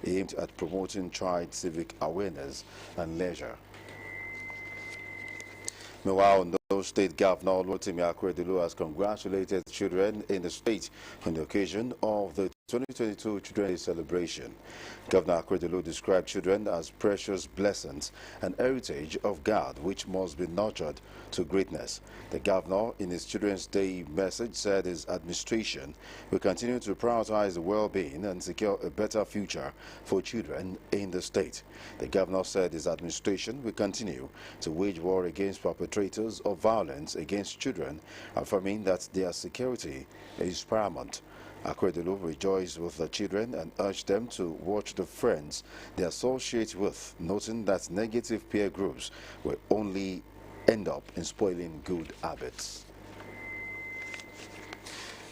aimed at promoting child civic awareness and leisure. Meanwhile, Ondo State Governor Rotimi Akeredolu has congratulated children in the state on the occasion of the 2022 Children's Day celebration. Governor Akeredolu described children as precious blessings and heritage of God which must be nurtured to greatness. The governor, in his Children's Day message, said his administration will continue to prioritize the well-being and secure a better future for children in the state. The governor said his administration will continue to wage war against perpetrators of violence against children, affirming that their security is paramount. Akeredolu rejoiced with the children and urged them to watch the friends they associate with, noting that negative peer groups will only end up in spoiling good habits.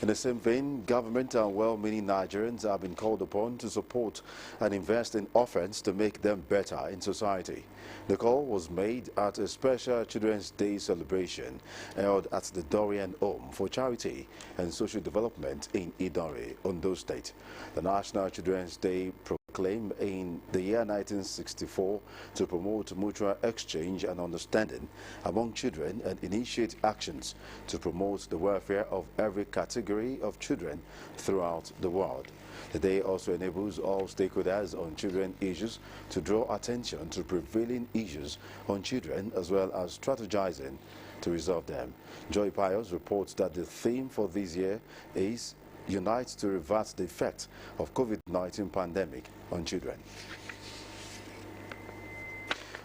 In the same vein, government and well-meaning Nigerians have been called upon to support and invest in orphans to make them better in society. The call was made at a special Children's Day celebration held at the Dorian Home for Charity and Social Development in Idore, Ondo State. The National Children's Day proclaimed in the year 1964 to promote mutual exchange and understanding among children and initiate actions to promote the welfare of every category of children throughout the world. The day also enables all stakeholders on children issues to draw attention to prevailing issues on children as well as strategizing to resolve them. Joy Pius reports that the theme for this year is Unite to Reverse the Effect of COVID-19 pandemic on children.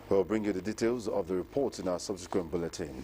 We'll bring you the details of the report in our subsequent bulletin.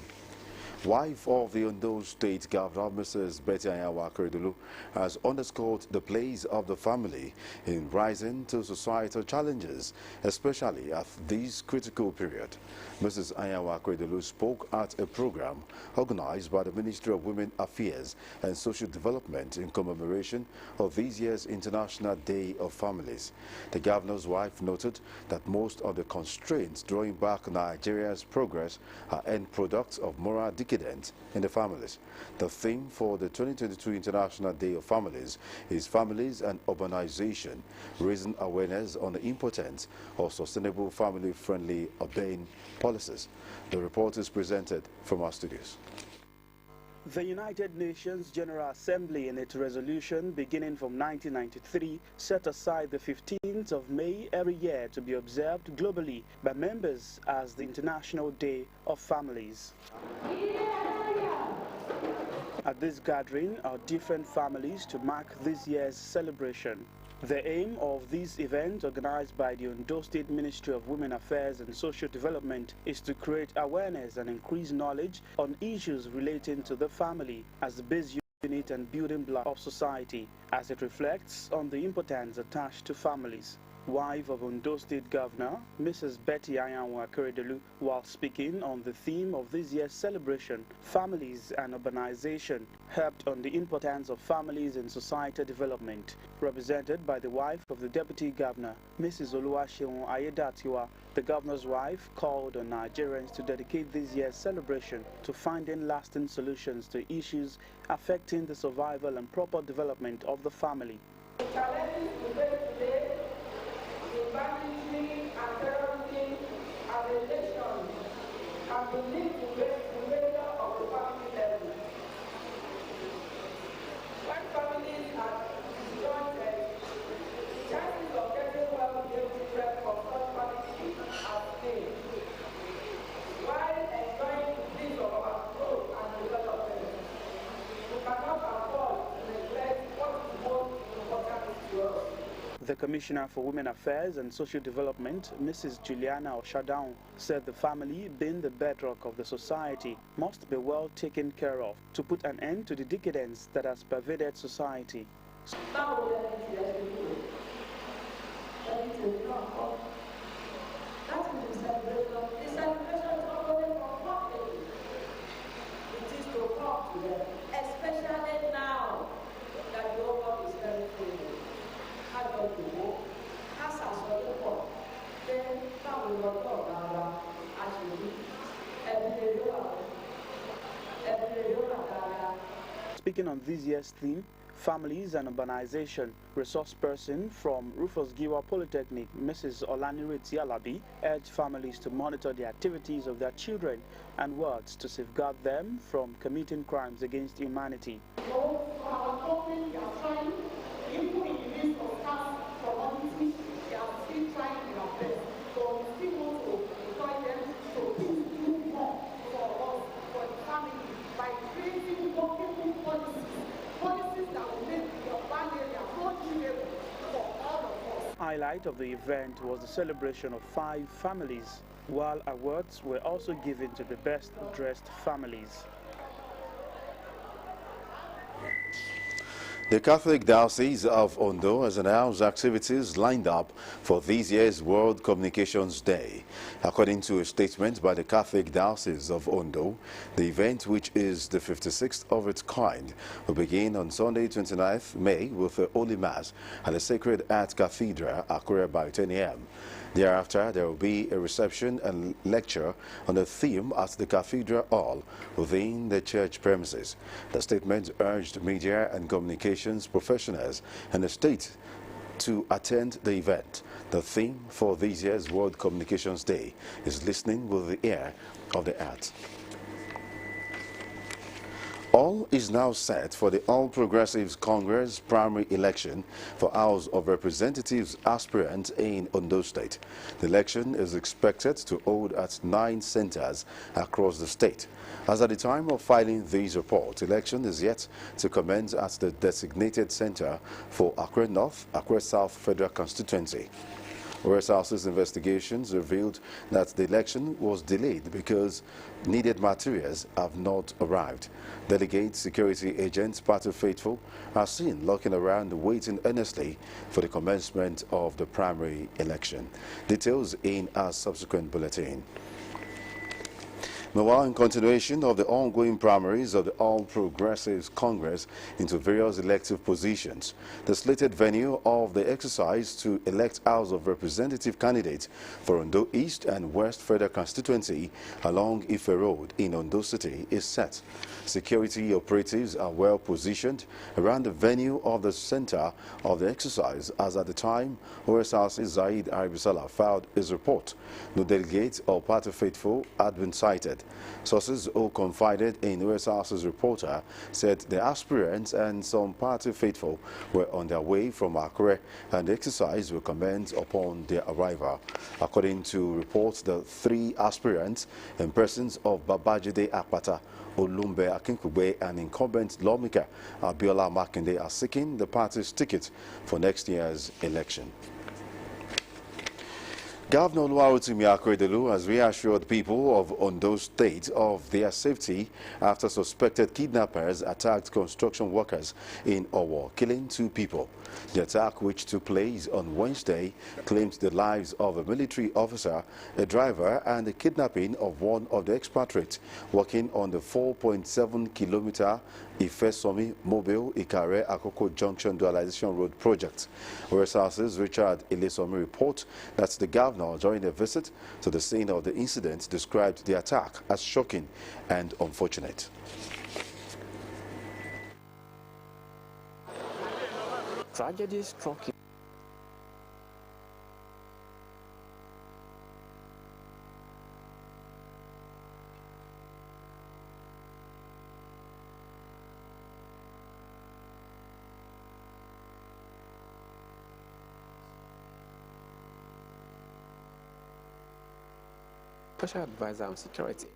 Wife of the Ondo State Governor, Mrs. Betty Anyanwu Akeredolu, has underscored the place of the family in rising to societal challenges, especially at this critical period. Mrs. Anyanwu Akeredolu spoke at a program organized by the Ministry of Women Affairs and Social Development in commemoration of this year's International Day of Families. The governor's wife noted that most of the constraints drawing back Nigeria's progress are end products of moral decay in the families. The theme for the 2022 International Day of Families is Families and Urbanization, raising awareness on the importance of sustainable family-friendly urban policies. The report is presented from our studios. The United Nations General Assembly, in its resolution beginning from 1993, set aside the 15th of May every year to be observed globally by members as the International Day of Families. At this gathering are different families to mark this year's celebration. The aim of this event, organized by the Ondo State Ministry of Women Affairs and Social Development, is to create awareness and increase knowledge on issues relating to the family as the base unit and building block of society, as it reflects on the importance attached to families. Wife of Ondo State Governor, Mrs. Betty Anyanwu Akeredolu, while speaking on the theme of this year's celebration, Families and Urbanization, harped on the importance of families in societal development. Represented by the wife of the Deputy Governor, Mrs. Oluwaseun Ayedatiwa, the governor's wife called on Nigerians to dedicate this year's celebration to finding lasting solutions to issues affecting the survival and proper development of the family. The challenges we face today, banditry and terrorism as a nation have been linked to the failure of the family level. When families are disjointed, chances of getting well-behaved children from such families are thin. While enjoying the peace of our growth and development, we cannot afford to neglect what is most important to us. The Commissioner for Women Affairs and Social Development, Mrs. Juliana Oshadaun, said the family, being the bedrock of the society, must be well taken care of to put an end to the decadence that has pervaded society. Especially now that the world is very free. Speaking on this year's theme, Families and Urbanization resource person from Rufus Giwa Polytechnic, Mrs. Olanireti Alabi, urged families to monitor the activities of their children and words to safeguard them from committing crimes against humanity. Highlight of the event was the celebration of 5 families, while awards were also given to the best dressed families. The Catholic Diocese of Ondo has announced activities lined up for this year's World Communications Day. According to a statement by the Catholic Diocese of Ondo, the event, which is the 56th of its kind, will begin on Sunday, 29th May with the Holy Mass at the Sacred Heart Cathedral, Akure, by 10 a.m. Thereafter, there will be a reception and lecture on the theme at the Cathedral Hall within the church premises. The statement urged media and communications professionals in the state to attend the event. The theme for this year's World Communications Day is Listening with the Ear of the Heart. All is now set for the All Progressives Congress primary election for House of Representatives aspirants in Ondo State. The election is expected to hold at 9 centers across the state. As at the time of filing these reports, election is yet to commence at the designated center for Akure North, Akure South Federal Constituency. Osrc's investigations revealed that the election was delayed because needed materials have not arrived. Delegate security agents, party faithful, are seen looking around waiting earnestly for the commencement of the primary election. Details in our subsequent bulletin. Meanwhile, in continuation of the ongoing primaries of the All Progressives Congress into various elective positions, the slated venue of the exercise to elect House of Representative candidates for Ondo East and West Federal Constituency along Ife Road in Ondo City is set. Security operatives are well positioned around the venue of the center of the exercise, as at the time Osrc Zaid Aribisala filed his report. No delegate or party faithful had been cited. Sources who confided in Osrc's reporter said the aspirants and some party faithful were on their way from Akure, and the exercise will commence upon their arrival. According to reports, the 3 aspirants in persons of Babajide Akpata, Olumbe Akinkugbe, and incumbent lawmaker Abiola Makinde are seeking the party's ticket for next year's election. Governor Oluwarotimi Akeredolu has reassured people of Ondo State of their safety after suspected kidnappers attacked construction workers in Owo, killing 2 people. The attack, which took place on Wednesday, claimed the lives of a military officer, a driver, and the kidnapping of one of the expatriates working on the 4.7-kilometer Ife-Somi Mobile Ikare Akoko Junction Dualization Road project. Osrc's Richard Ilesomi report that the governor, during a visit to the scene of the incident, described the attack as shocking and unfortunate. Tragedy struck in Special Advisor on Security.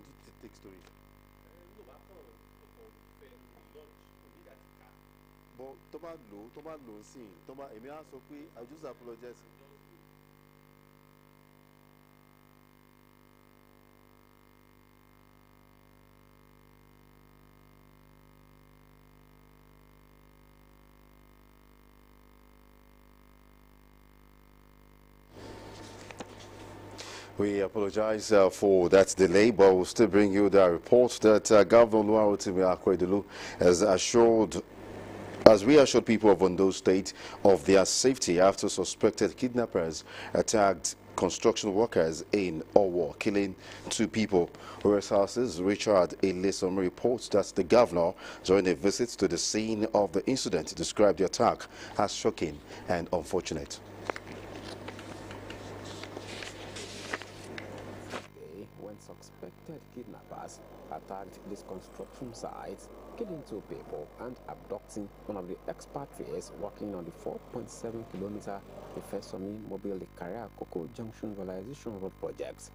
kí n tún take story. But tó bá lò ó sí tó bá èmi á sọ pé I just apologize. We apologize for that delay, but we'll still bring you the report that Governor Oluwarotimi Akeredolu has reassured people of Ondo State of their safety after suspected kidnappers attacked construction workers in Owo, killing 2 people. Osrc's Richard Elesom reports that the governor, during a visit to the scene of the incident, described the attack as shocking and unfortunate. When suspected kidnappers attacked this construction site, killing 2 people and abducting one of the expatriates working on the 4.7-kilometer Ifesomi Mobile Career Cocoa Junction Visualization Road project.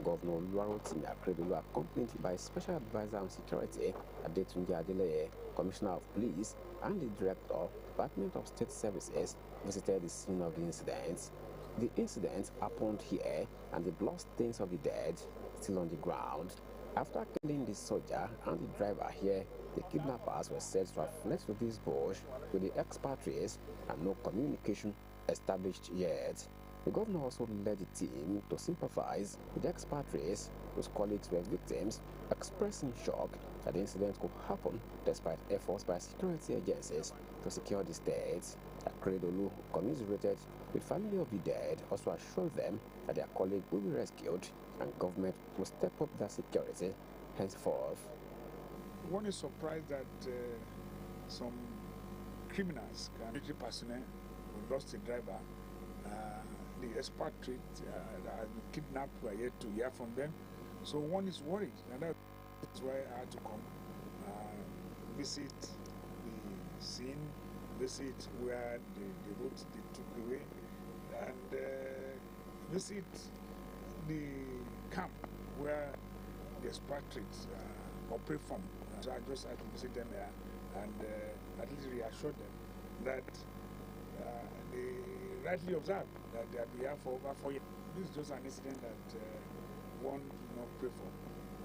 Governor Oluwarotimi Akeredolu, accompanied by Special Advisor on Security Adetunji Adeleye, Commissioner of Police, and the Director, Department of State Services, visited the scene of the incident. The incident happened here, and the bloodstains of the dead still on the ground. After killing the soldier and the driver here, the kidnappers were said to have fled to this bush with the expatriates, and no communication established yet. The governor also led the team to sympathize with the expatriates whose colleagues were victims, expressing shock that the incident could happen despite efforts by security agencies to secure the state. Akeredolu, commiserated with family of the dead, also assured them that their colleague will be rescued and government will step up their security henceforth. One is surprised that some criminals, military personnel, who lost a driver, the expatriate that has been kidnapped, we are yet to hear from them. So one is worried, and that's why I had to come visit the scene, visit where the road they took away, and visit the camp where the expatriates operate from. So I just had to visit them there and at least reassure them that they rightly observed that they have been here for over 4 years. This is just an incident that one do not pray for,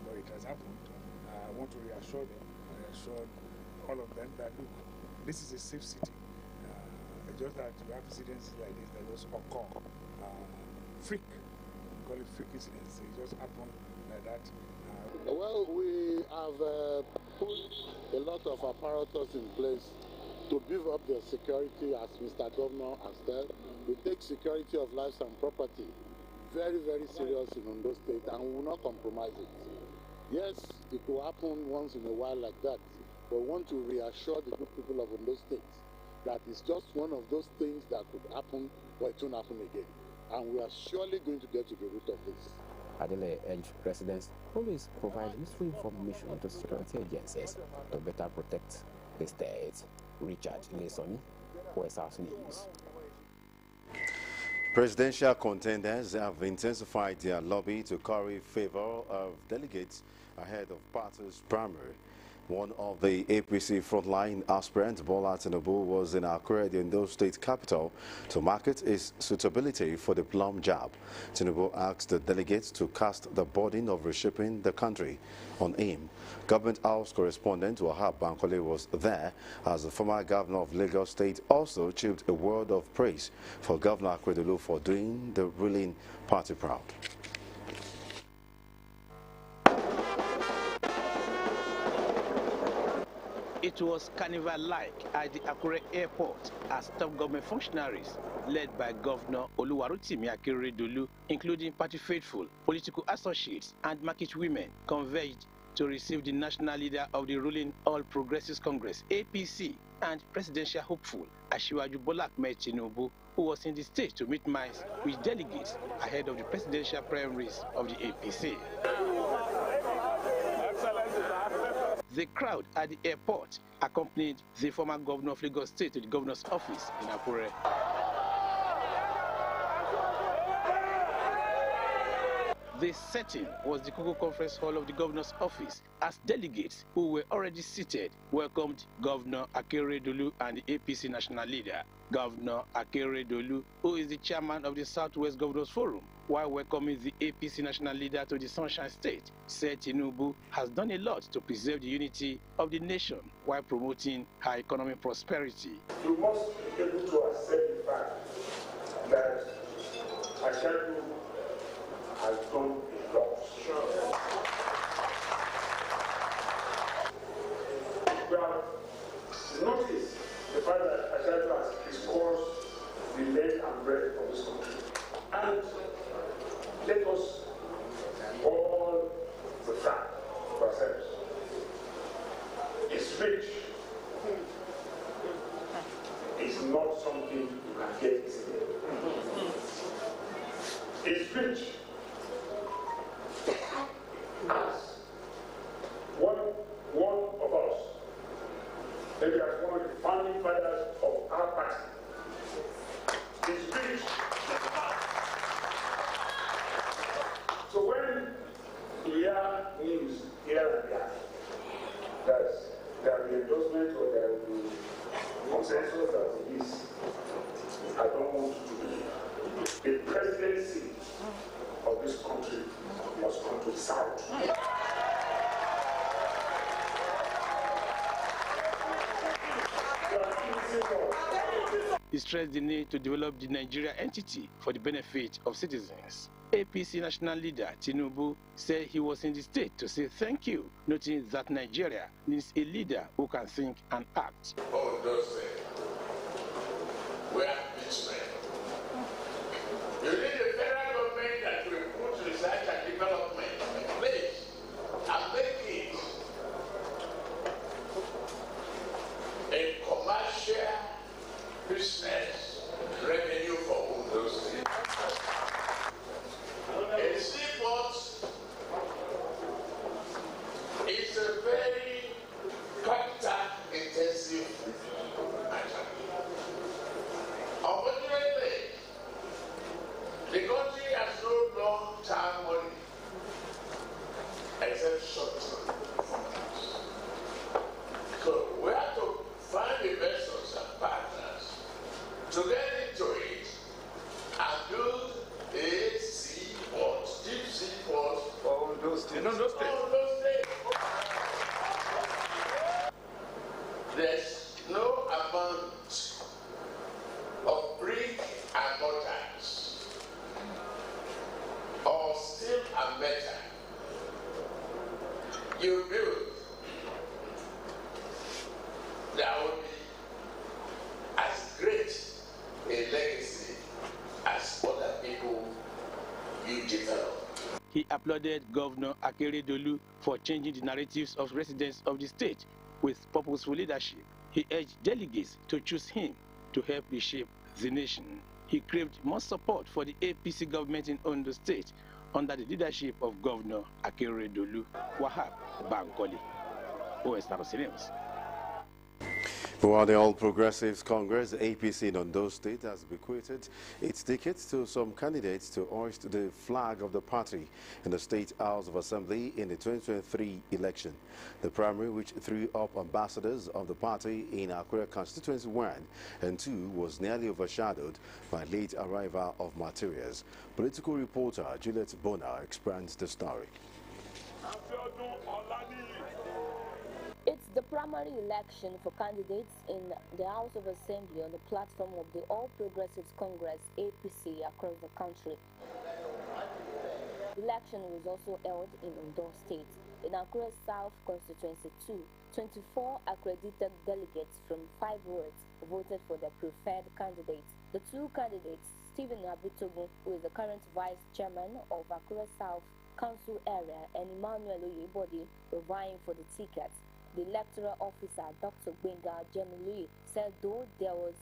but it has happened. I want to reassure them, reassure all of them that look, this is a safe city. Just that you have incidents like this that just occur. Freak, we call it freak incidents. It just happened like that. Well, we have put a lot of apparatus in place to beef up their security, as Mr. Governor has said. We take security of lives and property very, very serious in Ondo State, and we will not compromise it. Yes, it will happen once in a while like that, but we want to reassure the good people of Ondo State that it's just one of those things that could happen, but it won't happen again. And we are surely going to get to the root of this. Adele urged residents always provide useful information to security agencies to better protect the state. Richard Lesoni, Osrc News. Presidential contenders have intensified their lobby to curry favor of delegates ahead of party's primary. One of the APC frontline aspirants, Bola Tinubu, was in Akure, the Ondo State capital, to market his suitability for the plum job. Tinubu asked the delegates to cast the burden of reshaping the country on him. Government House correspondent Wahab Bankole was there, as the former governor of Lagos State also chirped a word of praise for Governor Akeredolu for doing the ruling party proud. It was carnival-like at the Akure airport as top government functionaries, led by Governor Oluwarotimi Akeredolu, including party faithful, political associates, and market women, converged to receive the national leader of the ruling All Progressives Congress, APC, and presidential hopeful, Asiwaju Bola Ahmed Tinubu, who was in the state to meet minds with delegates ahead of the presidential primaries of the APC. The crowd at the airport accompanied the former governor of Lagos State to the governor's office in Akure. This setting was the Koko Conference Hall of the Governor's office, as delegates who were already seated welcomed Governor Akeredolu and the APC national leader. Governor Akeredolu, who is the chairman of the Southwest Governors Forum, while welcoming the APC national leader to the Sunshine State, said Tinubu has done a lot to preserve the unity of the nation while promoting her economic prosperity. You must be able to accept the fact that Ashadu has done a lot. We have noticed the fact that Ashadu has discoursed the length and breadth of this country. And let us all the fact to ourselves. It's rich. It's not something you can get easily. It's rich. As one of us, maybe as one of the founding fathers of our party, is rich. So when you hear news here and there that there will be endorsement or there will be consensus that it is, I don't want to believe. The presidency of this country must come to the south. He stressed the need to develop the Nigeria entity for the benefit of citizens. APC national leader Tinubu said he was in the state to say thank you, noting that Nigeria needs a leader who can think and act. Oh, those things. We are businessmen. You need a federal government that will put research and development in place and make it a commercial business revenue for all those things. A seaport is a very capital-intensive matter. Unfortunately, the country has no long-term money except short-term funds. So we have to find investors and partners to get into it and build a seaport, deep seaport for all those states. There's no amount of brick and mortars or steel and metal you build that will be as great a legacy as other people you develop. He applauded Governor Akeredolu for changing the narratives of residents of the state with purposeful leadership. He urged delegates to choose him to help reshape the nation. He craved more support for the APC government in Ondo State under the leadership of Governor Akeredolu. Wahab Bankole, Osrc News. While the All Progressives Congress, APC in Ondo State, has bequeathed its tickets to some candidates to hoist the flag of the party in the State House of Assembly in the 2023 election. The primary, which threw up ambassadors of the party in Akure Constituency 1 and 2, was nearly overshadowed by late arrival of materials. Political reporter Juliet Bona expands the story. It's the primary election for candidates in the House of Assembly on the platform of the All Progressives Congress, APC, across the country. The election was also held in Ondo State. In Akure South Constituency 2, 24 accredited delegates from 5 wards voted for their preferred candidates. The two candidates, Stephen Abitogun, who is the current vice chairman of Akure South Council area, and Emmanuel Oyebode, were vying for the ticket. The electoral officer, Dr. Benga Jemili, said though there was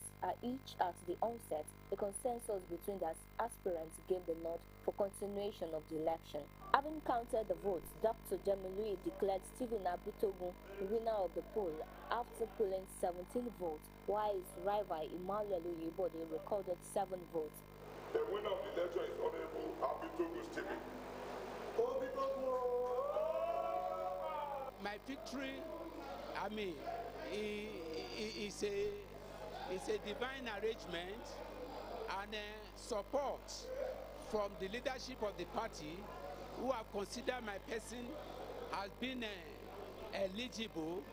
each at the onset, the consensus between the aspirants gave the nod for continuation of the election. Having counted the votes, Dr. Jemili declared Stephen Abitogun winner of the poll after polling 17 votes, while his rival Emmanuel Oyebode recorded 7 votes. The winner of the election is Honorable Abitogun Stephen. My victory, I mean, it's a divine arrangement and support from the leadership of the party who have considered my person as being eligible,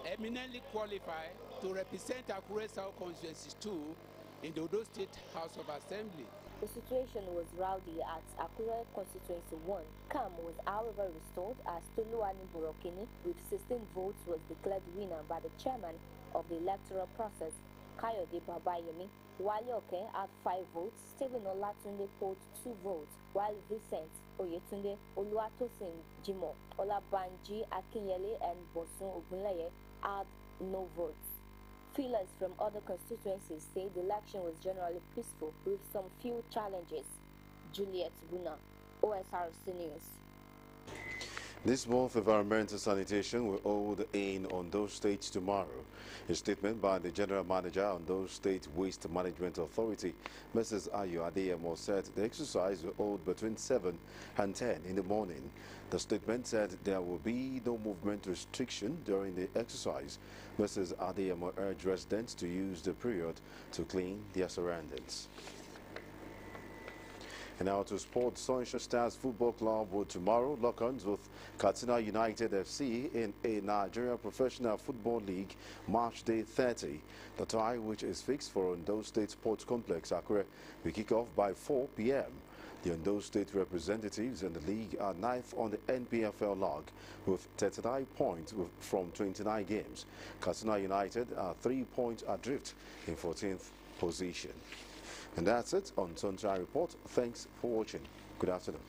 eminently qualified to represent Akure South Constituency 2 in the Ondo State House of Assembly. The situation was rowdy at Akure Constituency 1. Calm was however restored as Toluwani Burokini with 16 votes was declared winner by the chairman of the electoral process, Kayode Babayemi. Wale Oke had 5 votes, Stephen Olatunde polled 2 votes, while Vincent Oyetunde, Oluwatosin Jimo, Olabanji Akinyele and Bosun Ogunleye had no votes. Feelers from other constituencies say the election was generally peaceful with some few challenges. Juliet Buna, Osrc News. This month, environmental sanitation will hold in Ondo State tomorrow. A statement by the General Manager of Ondo State Waste Management Authority, Mrs. Ayo Adeyemo, said the exercise will hold between 7 and 10 in the morning. The statement said there will be no movement restriction during the exercise. Mrs. Adeyemo urged residents to use the period to clean their surroundings. And now to sports. Sunshine Stars Football Club will tomorrow lock arms with Katsina United FC in a Nigerian Professional Football League March Day 30. The tie, which is fixed for Ondo State Sports Complex, Akure, will kick off by 4 p.m. The Ondo State representatives in the league are 9th on the NPFL log with 39 points from 29 games. Katsina United are 3 points adrift in 14th position. And that's it on Sunshine Report. Thanks for watching. Good afternoon.